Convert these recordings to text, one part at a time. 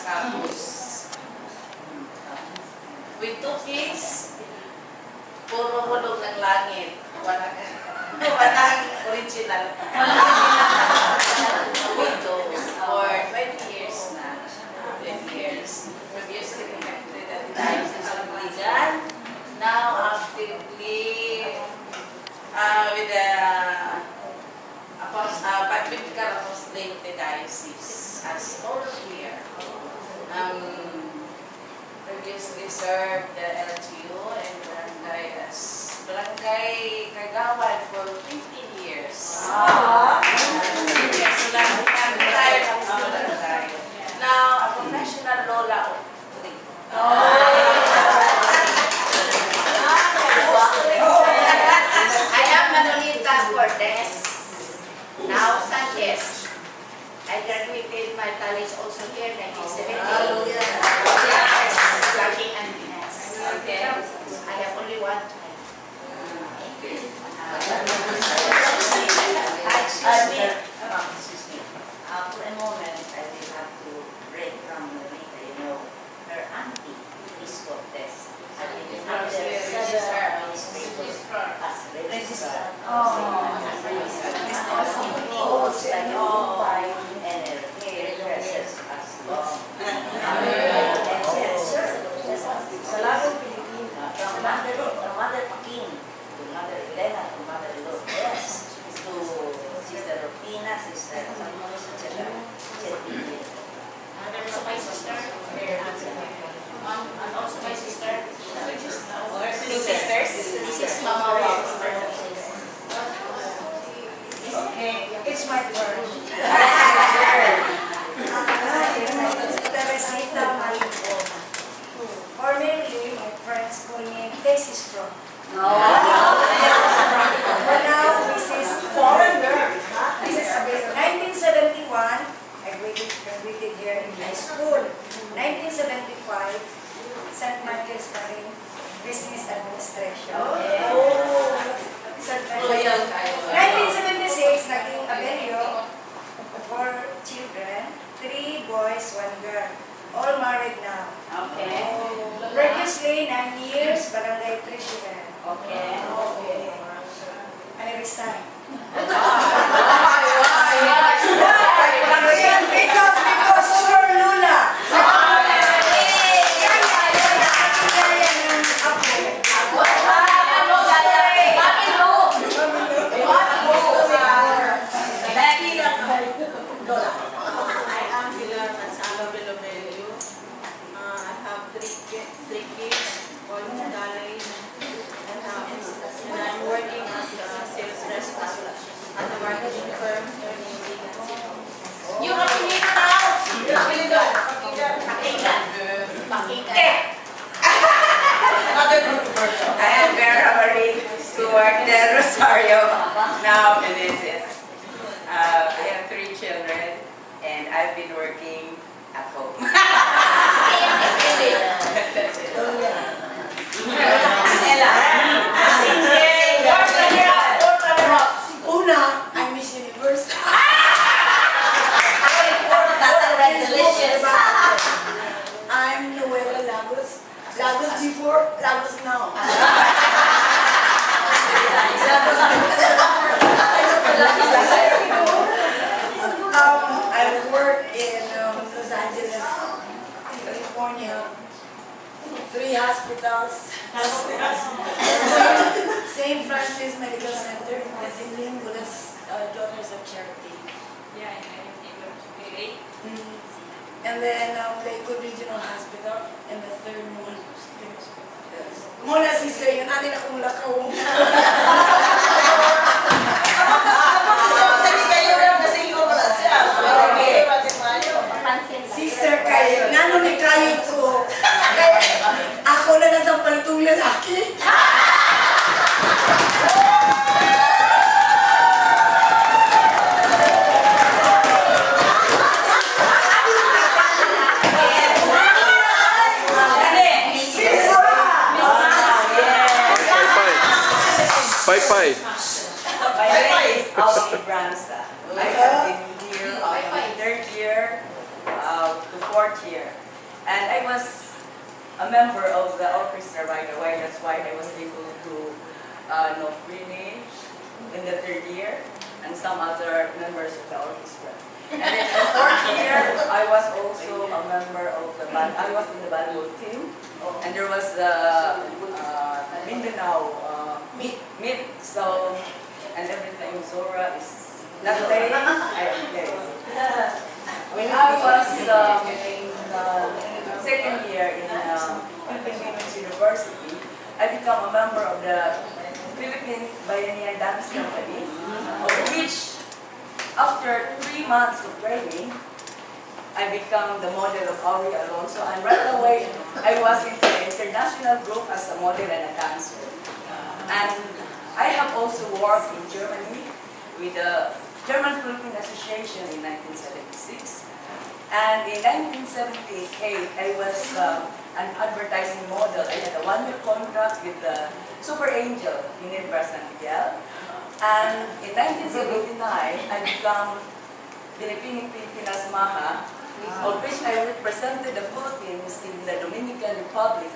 Campus. With 2 kids, puro hulog ng langit. Walang original. Ito, for 20 years na. 20 years. Previously connected at times sa Sangligan. Now, actively with the Biblical Apostolic Diocese as overseer. Previously served the LGU and barangay as Barangay Kagawad for 15 years. Now, a professional Lola. I am Manolita Cortez, now Sanchez. I graduated my college also here in 1970. Working and finance. Okay. I have only one child. For a moment, I will have to break from Lolita. You know, her auntie is Cortez. And it is under several administrators as registrar. And her hairdressers as law. And she has served sa larong Pilipina, from Mother King to Mother Elena to Mother Lourdes to Sister Rufina, Sister Chetty. And also my sister. And also my sister. Two sisters. This is Mama Rob. Okay, it's my turn. Teresita Malipo. Formerly, my friends call me Thesis Pro. But now, this is foreigner. This is available. 1971, I graduated here in high school. 1975, St. Michael's Carin, Business Administration. St. Michael's. 1976, naging Abelio, 4 children, 3 boys, 1 girl. All married now. Okay. Previously, 9 years, barangay president. Okay. I resign. Because for Lula. I am Pilar Mansalo Belobelio. I have three kids, all in college, and I'm working as a sales rep at a marketing firm here in Ligan City. You want to meet now? I am Vera Marie Stewart del Rosario, now Meneses. I have 3 children and I've been working at home. That's it. Una, I Miss Universe. Congratulations. I'm Noela Lagos. Lagos before, Lagos now. I work in Los Angeles, California. 3 hospitals. St. Francis Medical Center, that's in Lingulas, Daughters of Charity. Yeah, And then Lakewood Regional Hospital, and the 3rd one. Muna sister, yun natin akong lakaw. Sister, kaya nano ni kayo ko. Ako na lang ang palitong lalaki. Bye-bye. I have been here on the 3rd year to 4th year. And I was a member of the orchestra right away. That's why I was able to finish in the 3rd year, and some other members of the orchestra. And in the 4th year, I was also a member of the band. I was in the volleyball team, and there was the Mindanao meet. So, and everything. Zora is not playing. I am playing. When I was in 2nd year in Philippine Women's University, I became a member of the Philippine Bayanihan Dance Company, of which after 3 months of training, I became the model of Auri Alonso, and right away I was in the international group as a model and a dancer. And I have also worked in Germany with the German Philippine Association in 1976. And in 1978, I was an advertising model. I had a 1-year contract with the Super Angel, Ginebra San Miguel. And in 1979, I became Pilipinas Maha, of which I represented the Philippines in the Dominican Republic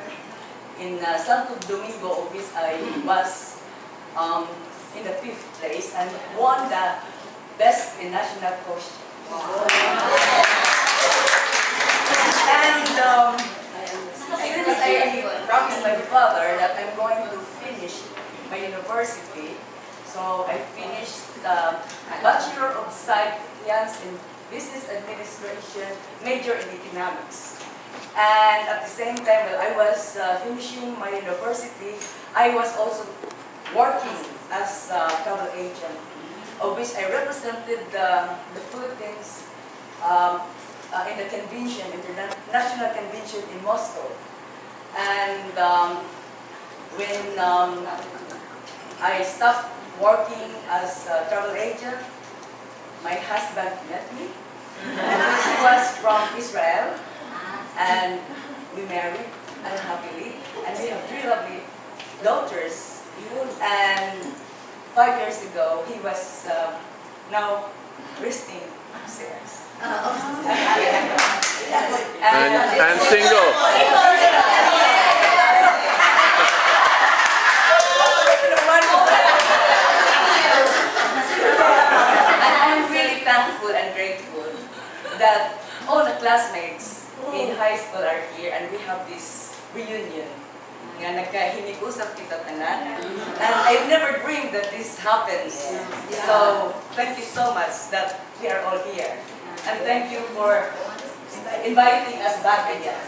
in Santo Domingo, of which I was in the 5th place and won the Best in National Costume. And since I promised my father that I'm going to finish my university, so I finished the Bachelor of Science in Business Administration, major in economics. And at the same time, while I was finishing my university, I was also working as a travel agent, of which I represented the Philippines in the convention, international convention in Moscow. And when I stopped working as a travel agent, my husband met me. He was from Israel, and we married unhappily, and we have 3 lovely daughters. And 5 years ago, he was now resting upstairs. And single. And I'm really thankful and grateful that all the classmates in high school are here, and we have this reunion. Nga nagkahinig-usap kita tanan. And I've never dreamed that this happens. So, thank you so much that we are all here. And thank you for inviting us back again.